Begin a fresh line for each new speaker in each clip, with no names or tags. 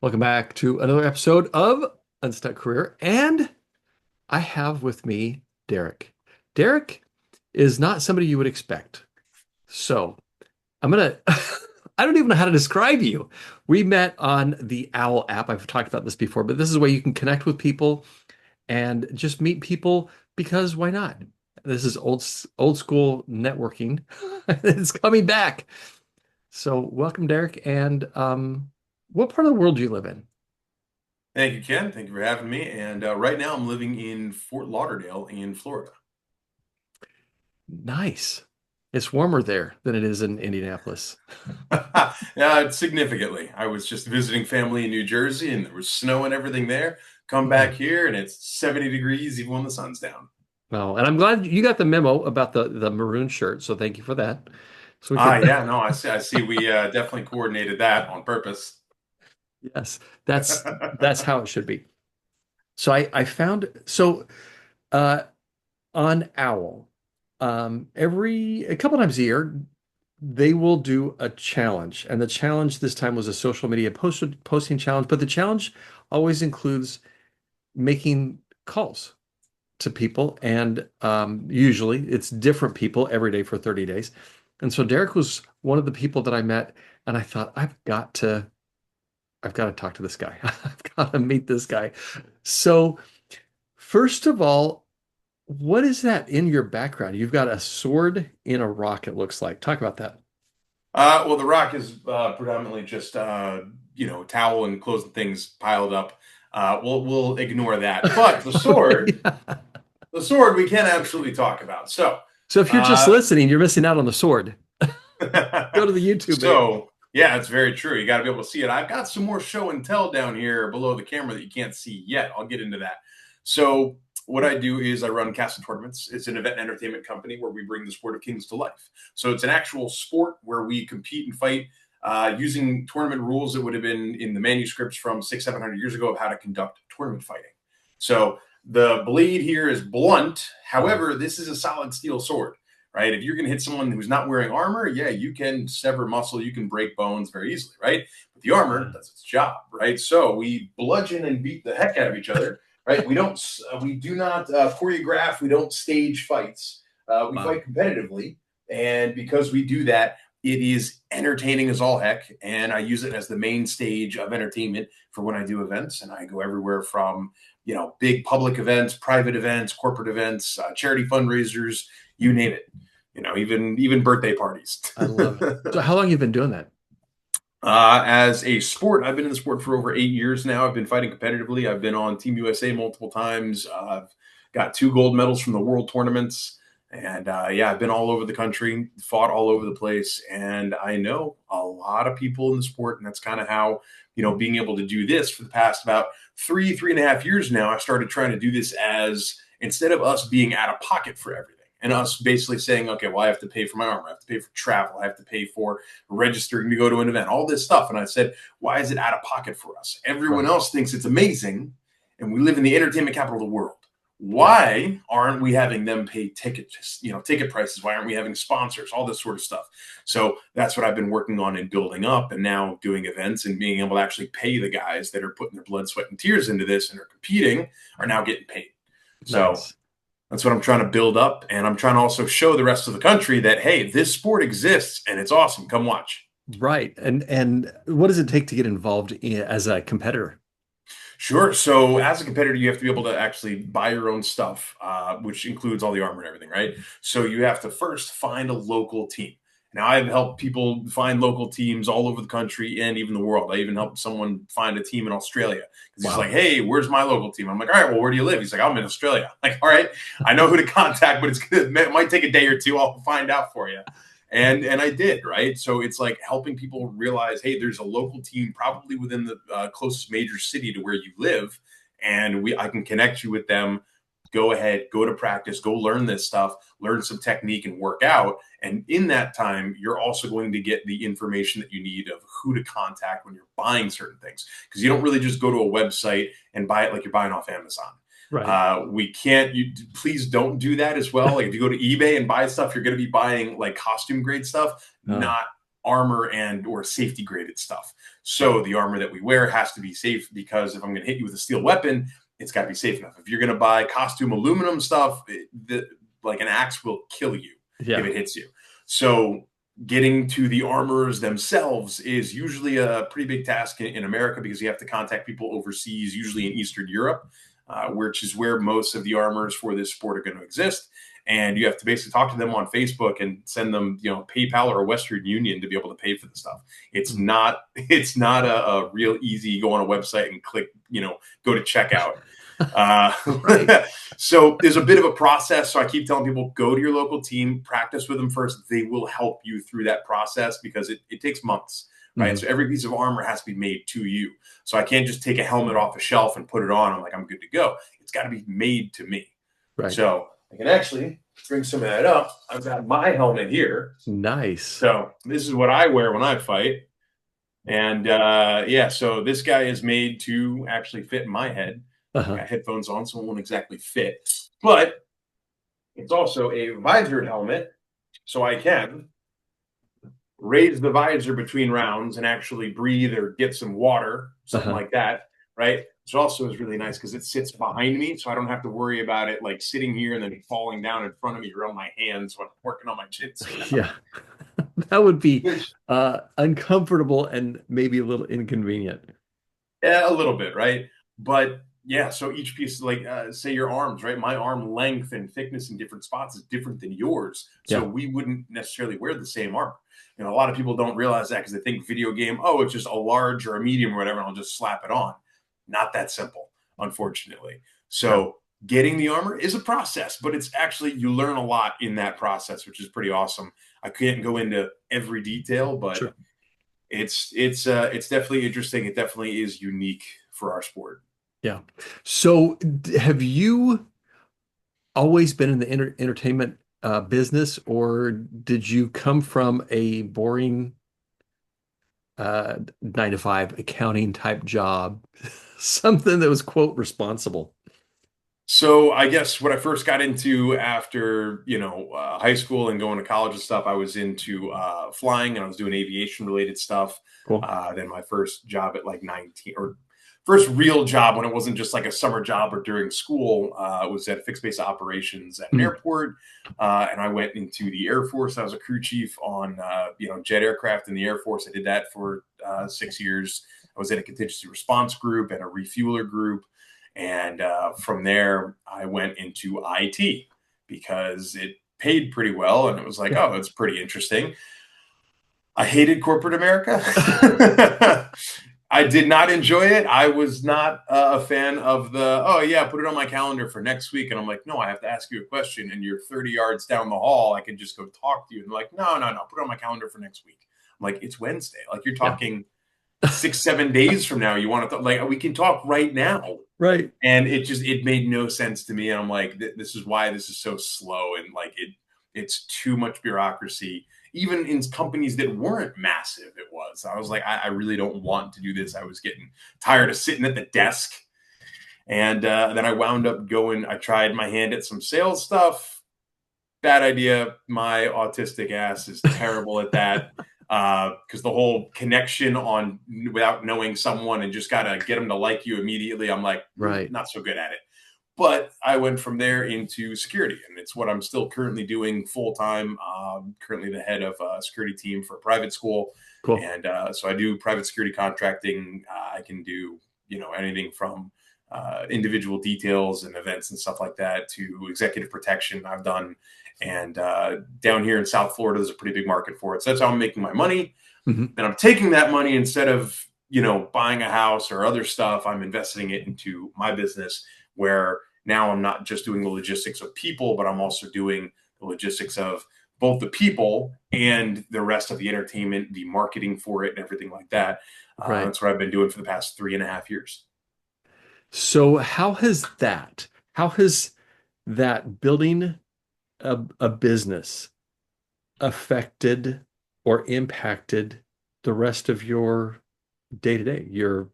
Welcome back to another episode of Unstuck Career. And I have with me Derek. Derek is not somebody you would expect. So I'm gonna, I don't even know how to describe you. We met on the Owl app. I've talked about this before, but this is where you can connect with people and just meet people because why not? This is old school networking. It's coming back. So welcome, Derek. And what part of the world do you live in?
Thank you, Ken. Thank you for having me. And right now, I'm living in Fort Lauderdale in Florida.
Nice. It's warmer there than it is in Indianapolis.
Significantly. I was just visiting family in New Jersey, and there was snow and everything there. Come back
Mm.
here, and it's 70 degrees even when the sun's down.
No, and I'm glad you got the memo about the maroon shirt, so thank you for that. So we
Ah,
could
yeah, no, I see. I see. We definitely coordinated that on purpose.
yes, that's how it should be. So I found uh on Owl, every a couple times a year they will do a challenge, and the challenge this time was a social media posting challenge, but the challenge always includes making calls to people, and usually it's different people every day for 30 days. And so Derek was one of the people that I met, and I thought, I've got to talk to this guy. I've got to meet this guy. So, first of all, what is that in your background? You've got a sword in a rock, it looks like. Talk about that.
Well, the rock is predominantly just towel and clothes and things piled up. We'll ignore that. But
Yeah.
the sword, we can absolutely talk about. So.
So if you're just
Uh,
listening, you're missing out on the sword. Go to the YouTube video.
so yeah, it's very true. You got to be able to see it. I've got some more show and tell down here below the camera that you can't see yet. I'll get into that. So what I do is I run casting tournaments. It's an event and entertainment company where we bring the sport of kings to life. So it's an actual sport where we compete and fight using tournament rules that would have been in the manuscripts from 600, 700 years ago of how to conduct tournament fighting. So the blade here is blunt.
Uh-huh.
However, this is a solid steel sword, right? If you're going to hit someone who's not wearing armor, yeah, you can sever muscle, you can break bones very easily, right? But the armor
Yeah.
does its job, right? So we bludgeon and beat the heck out of each other, right? We do not choreograph, we don't stage fights. We
Wow.
fight competitively, and because we do that, it is entertaining as all heck, and I use it as the main stage of entertainment for when I do events, and I go everywhere from big public events, private events, corporate events, charity fundraisers, you name it. Even birthday parties.
I love it. So how long have you been doing that?
As a sport, I've been in the sport for over 8 years now. I've been fighting competitively. I've been on Team USA multiple times. I've got 2 gold medals from the world tournaments. And yeah, I've been all over the country, fought all over the place. And I know a lot of people in the sport. And that's kind of how, being able to do this for the past about 3.5 years now, I started trying to do this as instead of us being out of pocket for everything and us basically saying, okay, well, I have to pay for my armor, I have to pay for travel, I have to pay for registering to go to an event, all this stuff. And I said, why is it out of pocket for us? Everyone
Right.
else thinks it's amazing, and we live in the entertainment capital of the world.
Yeah.
Why aren't we having them pay ticket prices? Why aren't we having sponsors? All this sort of stuff. So that's what I've been working on and building up, and now doing events and being able to actually pay the guys that are putting their blood, sweat, and tears into this and are competing are now getting paid. So
Nice.
that's what I'm trying to build up. And I'm trying to also show the rest of the country that, hey, this sport exists and it's awesome. Come watch.
Right. And what does it take to get involved as a competitor?
Sure. So as a competitor, you have to be able to actually buy your own stuff, which includes all the armor and everything, right? So you have to first find a local team. Now, I've helped people find local teams all over the country and even the world. I even helped someone find a team in Australia because he's like,
Wow.
"Hey, where's my local team?" I'm like, "All right, well, where do you live?" He's like, "I'm in Australia." I'm like, all right, I know who to contact, but it might take a day or two. I'll find out for you. And I did, right. So it's like helping people realize, hey, there's a local team probably within the closest major city to where you live, and I can connect you with them. Go ahead, go to practice, go learn this stuff, learn some technique and work out. And in that time, you're also going to get the information that you need of who to contact when you're buying certain things, because you don't really just go to a website and buy it like you're buying off Amazon.
Right.
We can't. You please don't do that as well. Like if you go to eBay and buy stuff, you're going to be buying like costume grade stuff,
Oh,
not armor and or safety graded stuff. So the armor that we wear has to be safe, because if I'm going to hit you with a steel weapon, it's got to be safe enough. If you're going to buy costume aluminum stuff, like an axe will kill you if
Yeah.
it hits you. So getting to the armorers themselves is usually a pretty big task in America, because you have to contact people overseas, usually in Eastern Europe, which is where most of the armorers for this sport are going to exist. And you have to basically talk to them on Facebook and send them, PayPal or a Western Union to be able to pay for the stuff. It's
Mm.
not a real easy go on a website and click, go to checkout. Uh,
Right.
so there's a bit of a process. So I keep telling people, go to your local team, practice with them first. They will help you through that process, because it takes months, right?
Mhm.
So every piece of armor has to be made to you. So I can't just take a helmet off a shelf and put it on. I'm like, I'm good to go. It's got to be made to me.
Right.
So I can actually bring some of that up. I've got my helmet here.
Nice.
So this is what I wear when I fight. And yeah, so this guy is made to actually fit my head. I
Uh-huh.
got headphones on, so it won't exactly fit. But it's also a visored helmet, so I can raise the visor between rounds and actually breathe or get some water, something
Uh-huh.
like that, right? Which also is really nice because it sits behind me, so I don't have to worry about it like sitting here and then falling down in front of me or on my hands when I'm working on my chin strap.
Yeah. That would be
Which,
uncomfortable and maybe a little inconvenient.
yeah, a little bit, right? But yeah, so each piece, like say your arms, right? My arm length and thickness in different spots is different than yours. So
Yeah.
we wouldn't necessarily wear the same armor. A lot of people don't realize that, because they think video game, oh, it's just a large or a medium or whatever, and I'll just slap it on. Not that simple, unfortunately.
No.
So getting the armor is a process, but it's actually, you learn a lot in that process, which is pretty awesome. I can't go into every detail, but
Sure.
it's definitely interesting. It definitely is unique for our sport.
Yeah. So have you always been in the entertainment business, or did you come from a boring 9 to 5 accounting type job? Something that was quote responsible.
So I guess what I first got into after high school and going to college and stuff, I was into flying, and I was doing aviation related stuff.
Cool.
Then my first job at like 19, or first real job when it wasn't just like a summer job or during school, was at fixed base operations at an
Mm.
airport. And I went into the Air Force. I was a crew chief on jet aircraft in the Air Force. I did that for 6 years. I was in a contingency response group and a refueler group. And from there, I went into IT because it paid pretty well. And it was like,
Yeah.
oh, it's pretty interesting. I hated corporate America. I did not enjoy it. I was not a fan of the, oh, yeah, put it on my calendar for next week. And I'm like, no, I have to ask you a question. And you're 30 yards down the hall. I can just go talk to you. And they're like, no, no, no, put it on my calendar for next week. I'm like, it's Wednesday. Like, you're
Yeah.
talking 6, 7 days from now. You want to, like, we can talk right now.
Right.
And it made no sense to me. And I'm like, this is why this is so slow, and like it's too much bureaucracy. Even in companies that weren't massive, it was. I was like, I really don't want to do this. I was getting tired of sitting at the desk. And then I wound up going. I tried my hand at some sales stuff. Bad idea. My autistic ass is terrible at that, because the whole connection on without knowing someone and just gotta get them to like you immediately. I'm like,
Right.
not so good at it. But I went from there into security, and it's what I'm still currently doing full time. Currently the head of a security team for a private school,
Cool.
and so I do private security contracting. I can do anything from individual details and events and stuff like that to executive protection. I've done, and down here in South Florida, there's a pretty big market for it. So that's how I'm making my money.
Hmm.
And I'm taking that money, instead of buying a house or other stuff, I'm investing it into my business, where now I'm not just doing the logistics of people, but I'm also doing the logistics of both the people and the rest of the entertainment, the marketing for it, and everything like that.
Right.
That's what I've been doing for the past 3.5 years.
So how has that building a business affected or impacted the rest of your day to day, your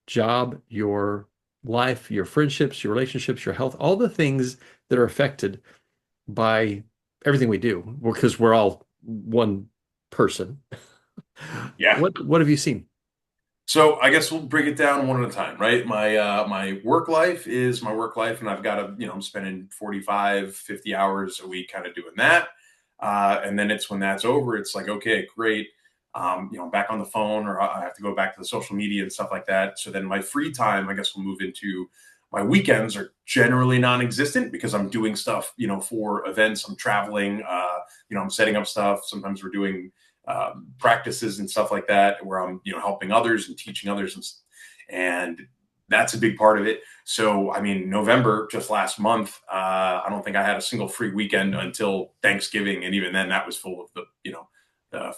job, your life, your friendships, your relationships, your health, all the things that are affected by everything we do, because we're all one person.
Yeah.
What have you seen?
So I guess we'll break it down one at a time, right? My work life is my work life, and I've got to, I'm spending 45, 50 hours a week kind of doing that. And then it's when that's over, it's like, okay, great. I'm back on the phone, or I have to go back to the social media and stuff like that. So then my free time, I guess we'll move into my weekends are generally non-existent because I'm doing stuff, for events. I'm traveling, I'm setting up stuff. Sometimes we're doing practices and stuff like that where I'm helping others and teaching others and that's a big part of it. So I mean, November just last month, I don't think I had a single free weekend until Thanksgiving, and even then that was full of the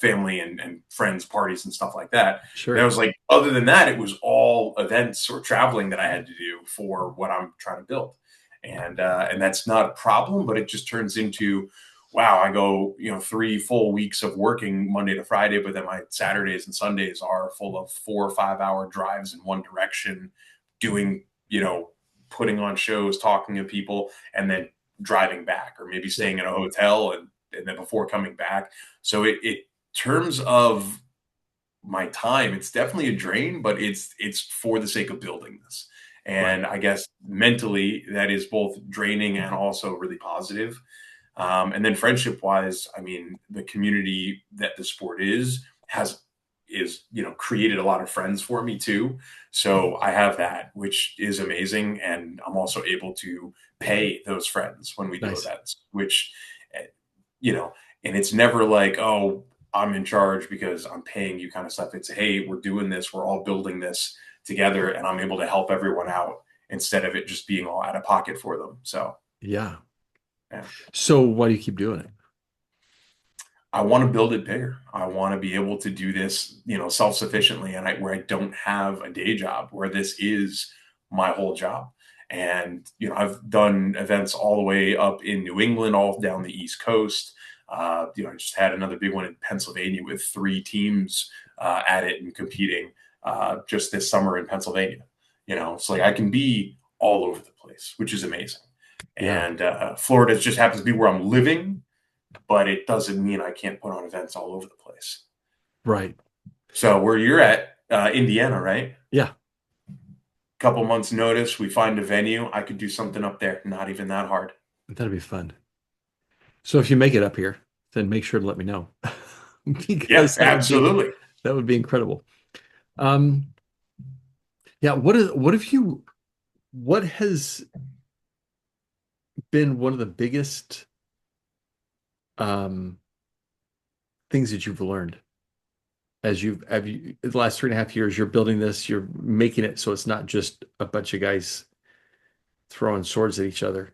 family and friends parties and stuff like that. And I
Sure.
was like, other than that, it was all events or traveling that I had to do for what I'm trying to build, and that's not a problem, but it just turns into wow, I go, 3 full weeks of working Monday to Friday, but then my Saturdays and Sundays are full of 4 or 5 hour drives in one direction, doing, putting on shows, talking to people, and then driving back, or maybe
Yeah.
staying in a hotel and then before coming back. So it terms of my time, it's definitely a drain, but it's for the sake of building this.
Right.
And I guess mentally that is both draining and also really positive. And then friendship wise, I mean, the community that the sport is created a lot of friends for me too. So I have that, which is amazing, and I'm also able to pay those friends when we do
Nice.
events, which eh, you know, and it's never like, oh, I'm in charge because I'm paying you kind of stuff. It's hey, we're doing this, we're all building this together, and I'm able to help everyone out instead of it just being all out of pocket for them. So
Yeah.
yeah.
So why do you keep doing it?
I want to build it bigger. I want to be able to do this, self-sufficiently, and where I don't have a day job, where this is my whole job. And I've done events all the way up in New England, all down the East Coast. I just had another big one in Pennsylvania with 3 teams at it and competing just this summer in Pennsylvania. It's like I can be all over the place, which is amazing.
Yeah.
And Florida just happens to be where I'm living, but it doesn't mean I can't put on events all over the place.
Right.
So where you're at, Indiana, right?
Yeah.
Couple months notice, we find a venue. I could do something up there. Not even that hard.
That'd be fun. So if you make it up here, then make sure to let me know
Yeah,
because
absolutely.
that would be incredible. Um, yeah, what has been one of the biggest um things that you've learned as have you the last 3.5 years you're building this, you're making it so it's not just a bunch of guys throwing swords at each other.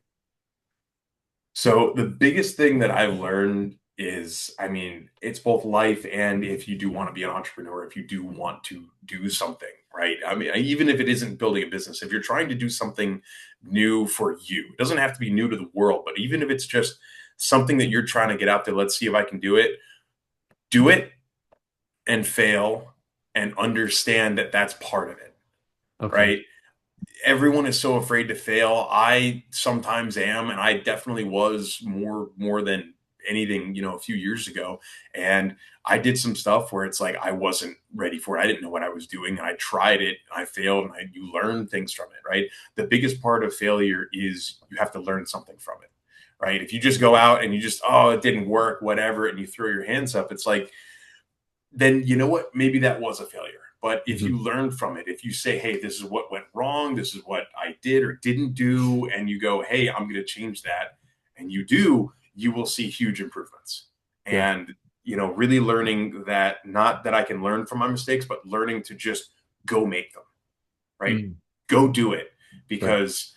So the biggest thing that I've learned is, I mean, it's both life and if you do want to be an entrepreneur, if you do want to do something, right? I mean, even if it isn't building a business, if you're trying to do something new for you, it doesn't have to be new to the world, but even if it's just something that you're trying to get out there, let's see if I can do it and fail and understand that that's part of it,
Okay.
right? Everyone is so afraid to fail. I sometimes am, and I definitely was more than anything, a few years ago. And I did some stuff where it's like I wasn't ready for it. I didn't know what I was doing. And I tried it, I failed, and you learn things from it, right? The biggest part of failure is you have to learn something from it, right? If you just go out and you just, oh, it didn't work, whatever, and you throw your hands up, it's like then you know what? Maybe that was a failure. But if
Mhm.
you learn from it, if you say, hey, this is what went wrong, this is what I did or didn't do, and you go, hey, I'm going to change that, and you do, you will see huge improvements.
Yeah.
And, really learning that not that I can learn from my mistakes, but learning to just go make them, right?
Mm.
Go do it
Right.
because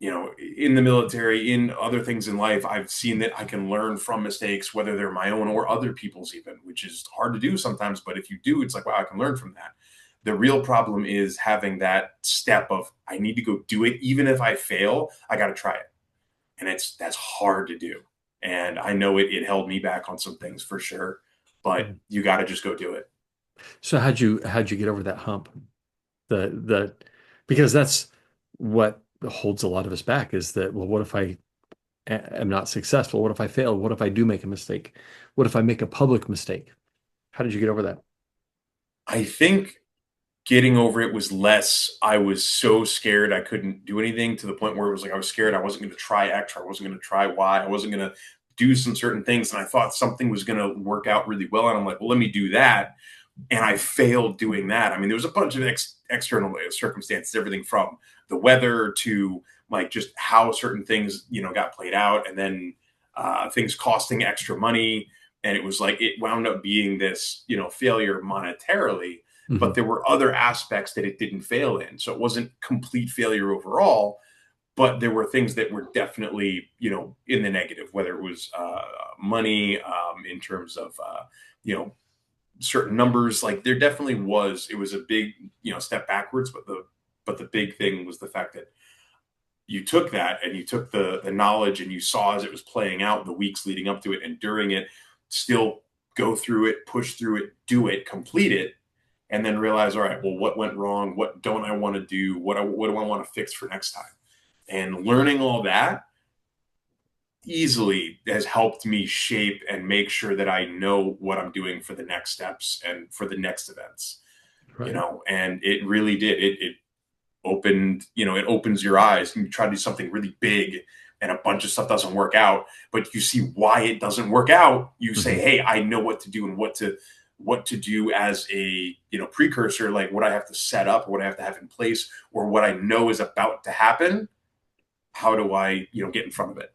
in the military, in other things in life, I've seen that I can learn from mistakes, whether they're my own or other people's, even, which is hard to do sometimes. But if you do, it's like, wow, I can learn from that. The real problem is having that step of, I need to go do it. Even if I fail, I got to try it. And that's hard to do. And I know it held me back on some things for sure, but
Mhm.
you got to just go do it.
So how'd you get over that hump? The because that's what holds a lot of us back is that, well, what if I am not successful? What if I fail? What if I do make a mistake? What if I make a public mistake? How did you get over that?
I think getting over it was less, I was so scared I couldn't do anything, to the point where it was like I was scared I wasn't going to try X, or I wasn't going to try Y, I wasn't going to do some certain things, and I thought something was going to work out really well, and I'm like, well, let me do that, and I failed doing that. I mean, there was a bunch of external circumstances, everything from the weather to like just how certain things, got played out, and then things costing extra money, and it was like it wound up being this, failure monetarily, but
Hmm.
there were other aspects that it didn't fail in. So it wasn't complete failure overall, but there were things that were definitely, in the negative, whether it was money, in terms of, you know, certain numbers. Like there definitely was, it was a big, step backwards, but the big thing was the fact that you took that and you took the knowledge and you saw as it was playing out the weeks leading up to it and during it, still go through it, push through it, do it, complete it, and then realize, all right, well, what went wrong? What don't I want to do? What do I want to fix for next time? And learning all that easily has helped me shape and make sure that I know what I'm doing for the next steps and for the next events,
Right.
and it really did. It opened, it opens your eyes, and you try to do something really big and a bunch of stuff doesn't work out, but you see why it doesn't work out. You say,
Hmm.
hey, I know what to do and what to do as a, precursor, like what I have to set up, what I have to have in place, or what I know is about to happen. How do I, get in front of it?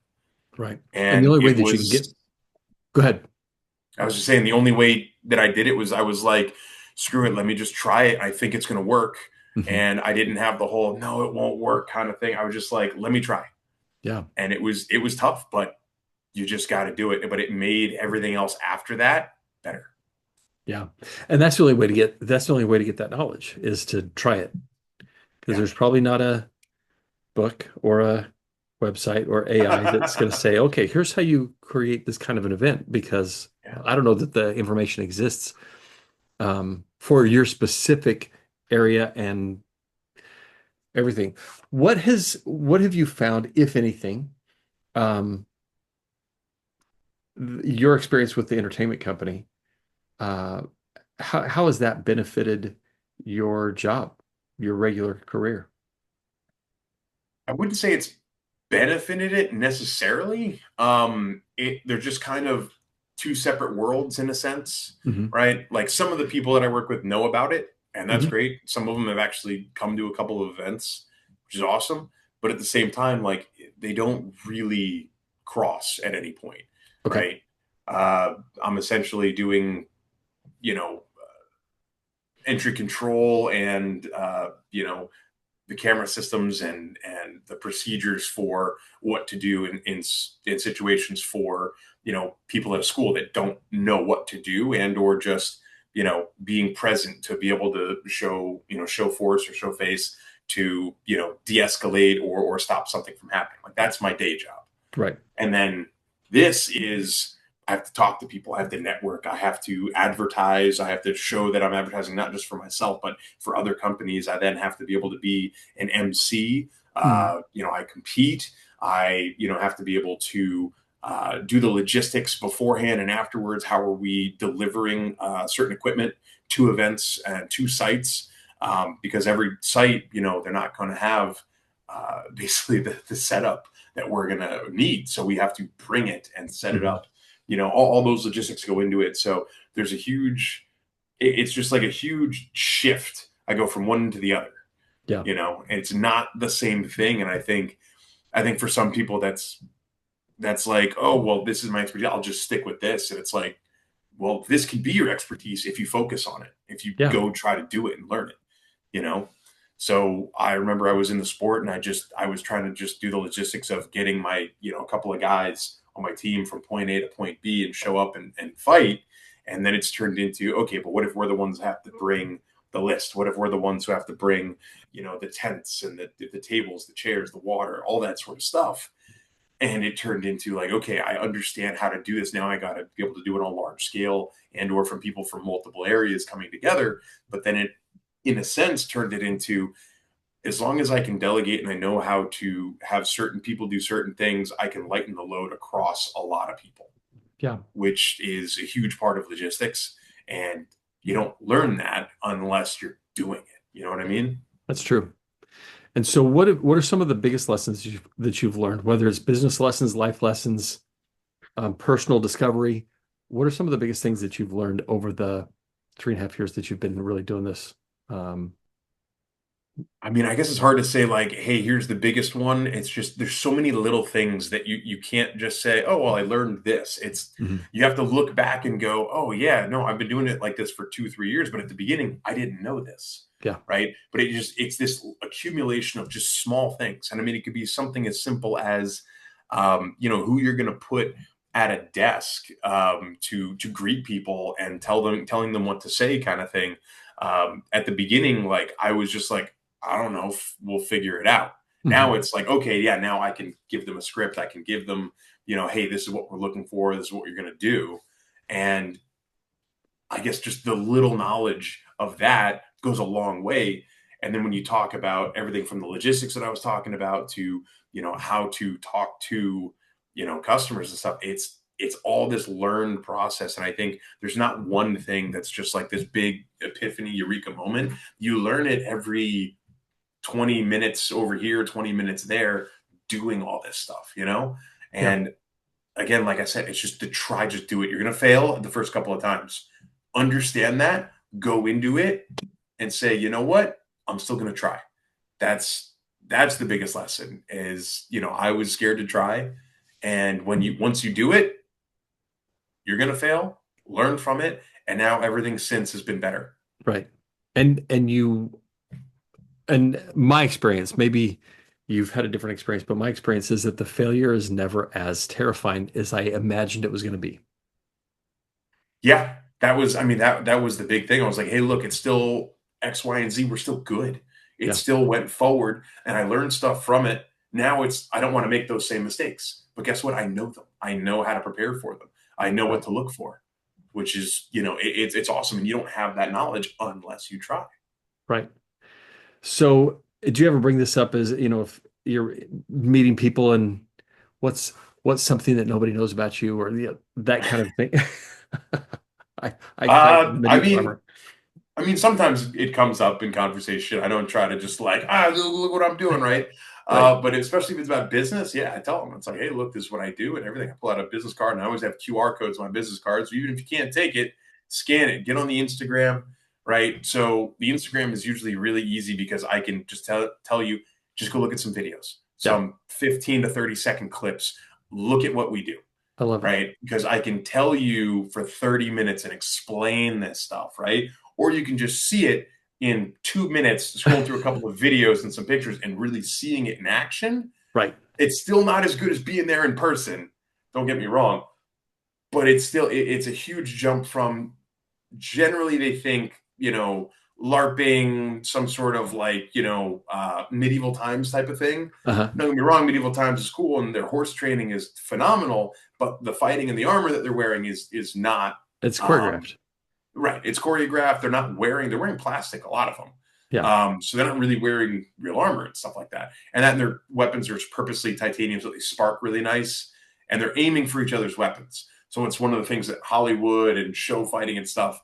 Right. And the
And
only way
it
that you can get,
was,
go ahead.
I was just saying, the only way that I did it was I was like, screw it, let me just try it. I think it's going to work.
Hmm.
And I didn't have the whole no, it won't work kind of thing. I was just like, let me try.
Yeah.
And it was tough, but you just got to do it. But it made everything else after that better.
Yeah. And that's the only way to get, that's the only way to get that knowledge is to try it. Because
Yeah.
there's probably not a book or a website or AI that's going to say, okay, here's how you create this kind of an event, because
Yeah.
I don't know that the information exists for your specific area and everything. What have you found, if anything, um, your experience with the entertainment company, uh, how has that benefited your job, your regular career?
I wouldn't say it's benefited it necessarily. They're just kind of two separate worlds in a sense,
Hmm.
right? Like some of the people that I work with know about it, and that's
Hmm.
great. Some of them have actually come to a couple of events, which is awesome. But at the same time, like they don't really cross at any point,
Okay.
right? I'm essentially doing, you know, entry control and, the camera systems and the procedures for what to do in situations for, people at a school that don't know what to do, and or just, being present to be able to show force or show face to, de-escalate or stop something from happening. Like that's my day job.
Right.
And then this is, I have to talk to people, I have to network, I have to advertise, I have to show that I'm advertising not just for myself, but for other companies. I then have to be able to be an MC.
Mm.
I compete. I, have to be able to do the logistics beforehand and afterwards. How are we delivering certain equipment to events and to sites? Because every site, they're not going to have basically the setup that we're going to need. So we have to bring it and set it
Hmm.
up. All those logistics go into it. So there's a huge, it's just like a huge shift. I go from one to the other,
Yeah.
and it's not the same thing. And I think for some people that's like, oh, well, this is my expertise, I'll just stick with this. And it's like, well, this can be your expertise if you focus on it, if you
Yeah.
go try to do it and learn it, you know? So I remember I was in the sport and I was trying to just do the logistics of getting my, a couple of guys on my team from point A to point B and show up and fight. And then it's turned into, okay, but what if we're the ones that have to bring the list? What if we're the ones who have to bring, the tents and the tables, the chairs, the water, all that sort of stuff? And it turned into like, okay, I understand how to do this now. I got to be able to do it on a large scale and or from people from multiple areas coming together. But then it, in a sense, turned it into, as long as I can delegate and I know how to have certain people do certain things, I can lighten the load across a lot of people,
Yeah.
which is a huge part of logistics. And you don't learn that unless you're doing it. You know what I mean?
That's true. And so what are some of the biggest lessons that you've learned, whether it's business lessons, life lessons, personal discovery? What are some of the biggest things that you've learned over the 3.5 years that you've been really doing this? Um,
I mean, I guess it's hard to say like, hey, here's the biggest one. It's just there's so many little things that you can't just say, oh, well, I learned this. It's
mhm.
you have to look back and go, oh yeah, no, I've been doing it like this for 2, 3 years, but at the beginning, I didn't know this.
Yeah,
Right. But it's this accumulation of just small things. And I mean, it could be something as simple as who you're gonna put at a desk to greet people and telling them what to say kind of thing. At the beginning, like I was just like, I don't know, we'll figure it out.
mhm.
Now it's like, okay, yeah, now I can give them a script. I can give them, hey, this is what we're looking for. This is what you're going to do. And I guess just the little knowledge of that goes a long way. And then when you talk about everything from the logistics that I was talking about to, how to talk to, customers and stuff, it's all this learned process. And I think there's not one thing that's just like this big epiphany eureka moment. You learn it every 20 minutes over here, 20 minutes there, doing all this stuff.
Yeah,
And again, like I said, it's just to try, just do it. You're going to fail the first couple of times. Understand that, go into it and say, you know what? I'm still going to try. That's the biggest lesson is, I was scared to try. And once you do it, you're going to fail, learn from it. And now everything since has been better.
right. And my experience, maybe you've had a different experience, but my experience is that the failure is never as terrifying as I imagined it was going to be.
Yeah, that was the big thing. I was like, hey, look, it's still X, Y, and Z. We're still good. It
Yeah,
still went forward, and I learned stuff from it. Now I don't want to make those same mistakes. But guess what? I know them. I know how to prepare for them. I know what
right,
to look for, which is, it's awesome. And you don't have that knowledge unless you try.
right. So, do you ever bring this up as, if you're meeting people and what's what's something that nobody knows about you or that kind of thing? I fight the
I
medieval
mean,
armor.
sometimes it comes up in conversation. I don't try to just like, look what I'm doing, right?
Right,
But especially if it's about business, yeah, I tell them it's like, hey, look, this is what I do and everything. I pull out a business card and I always have QR codes on my business cards. So even if you can't take it, scan it, get on the Instagram, right? So the Instagram is usually really easy because I can just tell you, just go look at some videos,
yeah,
some 15 to 30-second clips. Look at what we do,
I love it.
right? Because I can tell you for 30 minutes and explain this stuff, right? Or you can just see it in 2 minutes, scrolling through a couple of videos and some pictures and really seeing it in action.
Right,
It's still not as good as being there in person. Don't get me wrong, but it's a huge jump from generally they think, LARPing, some sort of like, medieval times type of thing.
uh-huh.
Don't get me wrong, medieval times is cool and their horse training is phenomenal, but the fighting and the armor that they're wearing is not
It's
um,
choreographed.
right. It's choreographed. They're wearing plastic, a lot of them.
Yeah,
So they're not really wearing real armor and stuff like that. And their weapons are purposely titanium so they spark really nice. And they're aiming for each other's weapons. So it's one of the things that Hollywood and show fighting and stuff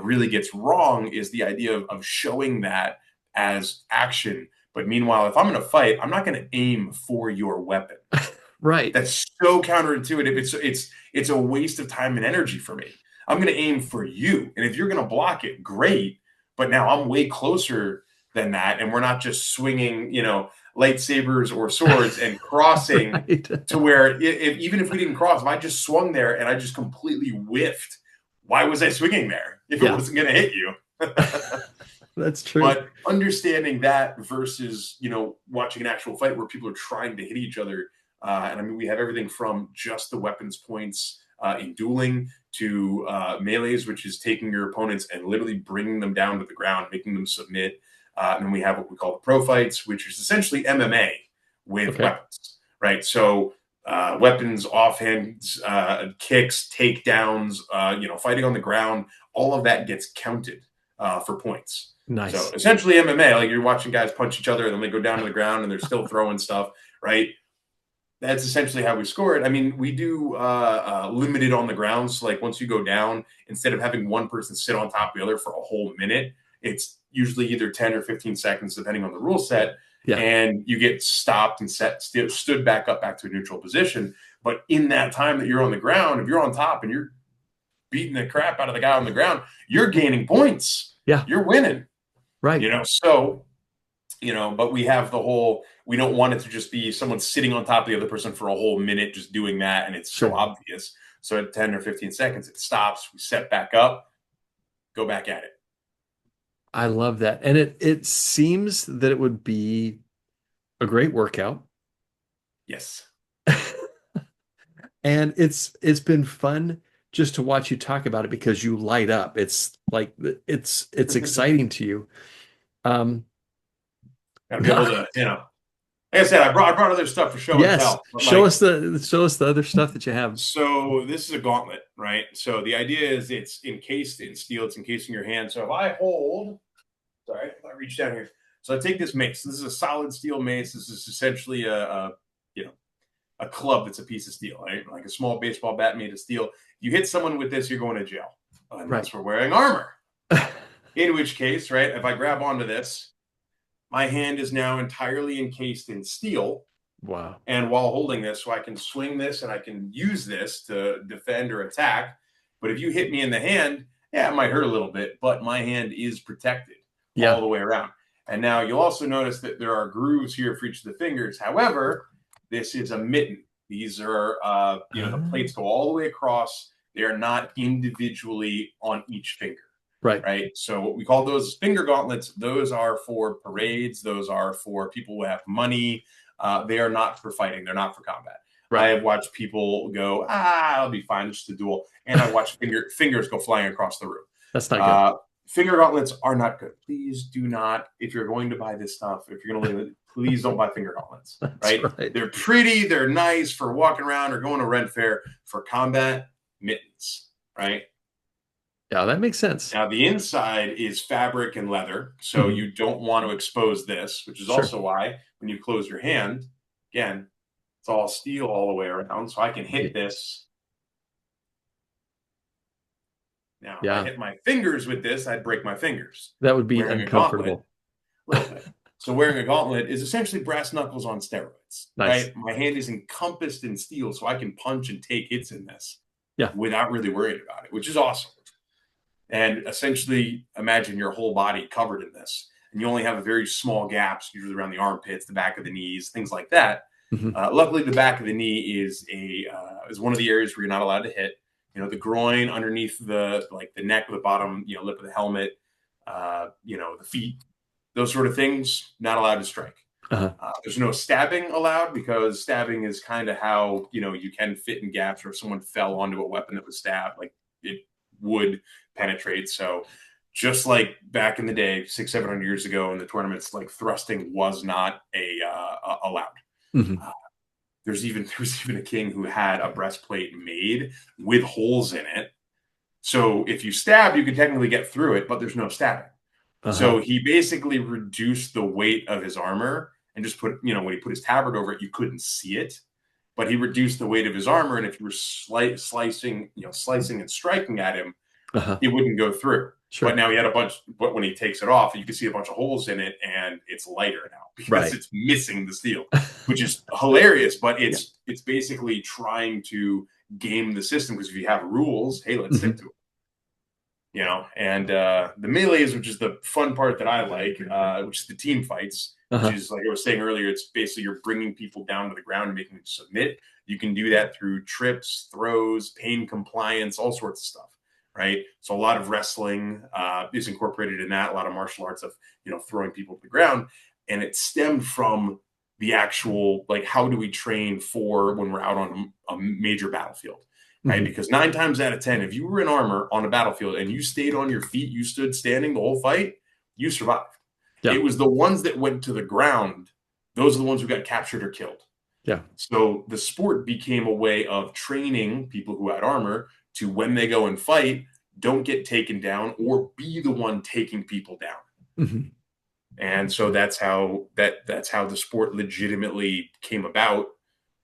really gets wrong is the idea of showing that as action. But meanwhile, if I'm going to fight, I'm not going to aim for your weapon.
right.
That's so counterintuitive. It's a waste of time and energy for me. I'm going to aim for you, and if you're going to block it, great. But now I'm way closer than that, and we're not just swinging, lightsabers or swords and crossing
Right.
to where even if we didn't cross, if I just swung there and I just completely whiffed, why was I swinging there if it
Yeah,
wasn't going to hit you?
that's true.
But understanding that versus, watching an actual fight where people are trying to hit each other. And I mean, we have everything from just the weapons points in dueling to melees, which is taking your opponents and literally bringing them down to the ground, making them submit. And then we have what we call the pro fights, which is essentially MMA with
Okay.
weapons, right? So weapons, offhands, kicks, takedowns, fighting on the ground, all of that gets counted for points. So
Nice.
essentially MMA, like you're watching guys punch each other and then they go down to the ground and they're still throwing stuff, right? that's essentially how we score it. I mean, we do limited on the ground. So, like, once you go down, instead of having one person sit on top of the other for a whole minute, it's usually either 10 or 15 seconds, depending on the rule set.
Yeah.
And you get stopped and stood back up, back to a neutral position. But in that time that you're on the ground, if you're on top and you're beating the crap out of the guy on the ground, you're gaining points.
Yeah.
You're winning,
Right.
So, but we have the whole, we don't want it to just be someone sitting on top of the other person for a whole minute just doing that. And it's so
Sure.
obvious. So at 10 or 15 seconds, it stops. We set back up, go back at it.
I love that. And it seems that it would be a great workout.
Yes.
And it's been fun just to watch you talk about it because you light up. It's like it's exciting to you. Um,
Gotta be able to, like I said, I brought other stuff for show and
yes,
tell. But like,
show us the other stuff that you have.
so this is a gauntlet, right? So the idea is it's encased in steel, it's encased in your hand. So if I hold, sorry, if I reach down here. So I take this mace. This is a solid steel mace. This is essentially a club that's a piece of steel, right? Like a small baseball bat made of steel. You hit someone with this, you're going to jail,
Right.
unless we're wearing armor. In which case, right, if I grab onto this, my hand is now entirely encased in steel.
Wow.
And while holding this, so I can swing this and I can use this to defend or attack. But if you hit me in the hand, yeah, it might hurt a little bit, but my hand is protected all
Yeah.
the way around. And now you'll also notice that there are grooves here for each of the fingers. However, this is a mitten. These are, the plates go all the way across. They are not individually on each finger.
Right.
Right. So what we call those finger gauntlets, those are for parades. Those are for people who have money. They are not for fighting. They're not for combat. I
Right.
have watched people go, I'll be fine, just a duel. And I watched fingers go flying across the room.
That's not good.
Finger gauntlets are not good. Please do not, if you're going to buy this stuff, if you're going to live it, please don't buy finger gauntlets.
That's
Right?
right.
They're pretty. They're nice for walking around or going to rent fair. For combat, mittens. Right?
Yeah, that makes sense.
Now, the inside is fabric and leather, so
Mhm.
you don't want to expose this, which is
Sure.
also why when you close your hand, again, it's all steel all the way around, so I can hit this. Now, if I
Yeah,
hit my fingers with this, I'd break my fingers.
that would be
Wearing a gauntlet,
uncomfortable.
a little bit. So wearing a gauntlet is essentially brass knuckles on steroids,
Nice.
right? My hand is encompassed in steel, so I can punch and take hits in this
Yeah.
without really worrying about it, which is awesome. And essentially, imagine your whole body covered in this, and you only have a very small gaps, usually around the armpits, the back of the knees, things like that.
Mhm.
Luckily, the back of the knee is one of the areas where you're not allowed to hit. The groin, underneath the neck, the bottom, lip of the helmet, the feet, those sort of things, not allowed to strike.
Uh-huh.
There's no stabbing allowed because stabbing is kind of how you can fit in gaps, or if someone fell onto a weapon that was stabbed, like it would penetrate. So just like back in the day, 600-700 years ago in the tournaments, like thrusting was not allowed.
Mhm.
There was even a king who had a breastplate made with holes in it. So if you stab, you can technically get through it, but there's no stabbing.
Uh-huh.
So he basically reduced the weight of his armor and just put, when he put his tabard over it, you couldn't see it, but he reduced the weight of his armor. And if you were slicing and striking at him,
Uh-huh.
it wouldn't go through. But
Sure.
now he had but when he takes it off, you can see a bunch of holes in it, and it's lighter now because
Right.
it's missing the steel, which is hilarious. But
Yeah.
it's basically trying to game the system, because if you have rules, hey, let's stick
Mhm.
to it. And the melees, which is the fun part that I like, which is the team fights, which
Uh-huh.
is, like I was saying earlier, it's basically you're bringing people down to the ground and making them submit. You can do that through trips, throws, pain compliance, all sorts of stuff, right? So a lot of wrestling is incorporated in that, a lot of martial arts of, throwing people to the ground. And it stemmed from the actual, like, how do we train for when we're out on a major battlefield? Right?
Mhm.
Because 9 times out of 10, if you were in armor on a battlefield and you stayed on your feet, you stood standing the whole fight, you survived.
Yeah.
It was the ones that went to the ground, those are the ones who got captured or killed.
Yeah.
So the sport became a way of training people who had armor to, when they go and fight, don't get taken down or be the one taking people down.
Mhm.
And so that's how the sport legitimately came about.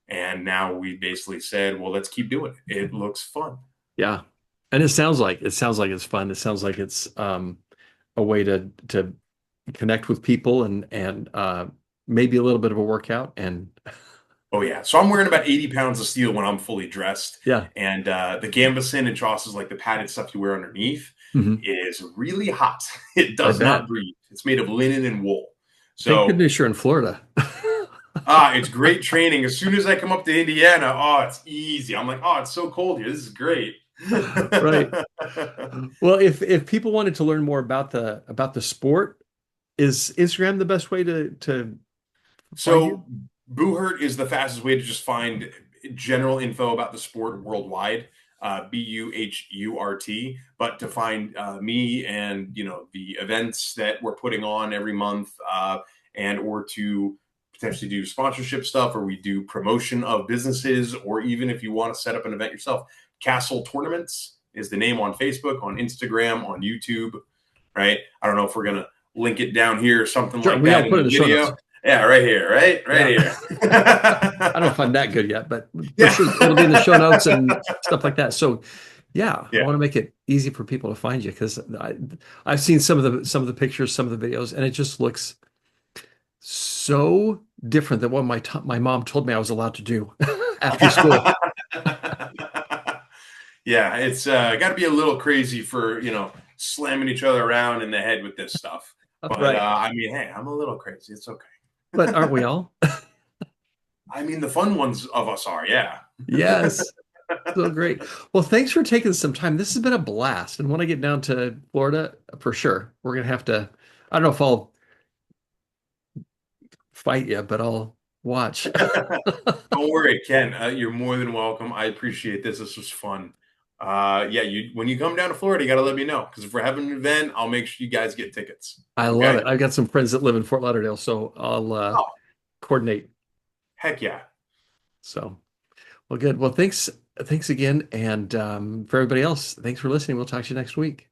And now we basically said, well, let's keep doing it. It looks fun.
Yeah. And it sounds like it's fun. It sounds like it's a way to connect with people and maybe a little bit of a workout and
Oh yeah. So I'm wearing about 80 pounds of steel when I'm fully dressed.
yeah,
And the gambeson and trosses, like the padded stuff you wear underneath,
hmm
is really hot. It
I
does not
bet.
breathe. It's made of linen and wool.
Thank
So
goodness you're in Florida.
it's great training. As soon as I come up to Indiana, it's easy. I'm like, it's so cold here. This is great.
Right. Well, if people wanted to learn more about the sport, is Instagram the best way to find you?
So Bohurt is the fastest way to just find general info about the sport worldwide. Buhurt. But to find me and the events that we're putting on every month, and or to potentially do sponsorship stuff, or we do promotion of businesses, or even if you want to set up an event yourself, Castle Tournaments is the name on Facebook, on Instagram, on YouTube. Right? I don't know if we're gonna link it down here or something
Sure,
like
we
that
don't
in
put it in
the
the show notes.
video. Yeah, right here, right
Yeah.
here.
I don't know if I'm that good yet, but for
Yeah.
sure it'll be in the show notes and stuff like that. So yeah, I
Yeah.
want to make it easy for people to find you because I've seen some of the pictures, some of the videos, and it just looks so different than what my mom told me I was allowed to do after school.
Yeah, it's got to be a little crazy for, slamming each other around in the head with this stuff. But
Right.
I mean, hey, I'm a little crazy. It's okay.
But aren't we all?
I mean, the fun ones of us are, yeah.
Yes. So great. Well, thanks for taking some time. This has been a blast. And when I get down to Florida, for sure, we're gonna have to, I don't know if I'll fight you, but I'll watch.
Don't worry, Ken. You're more than welcome. I appreciate this. This was fun. Yeah, you when you come down to Florida, you got to let me know because if we're having an event, I'll make sure you guys get tickets.
I love
Okay?
it. I've got some friends that live in Fort Lauderdale, so I'll
Oh,
coordinate.
heck yeah.
So, well, good. Well, thanks again. And for everybody else, thanks for listening. We'll talk to you next week.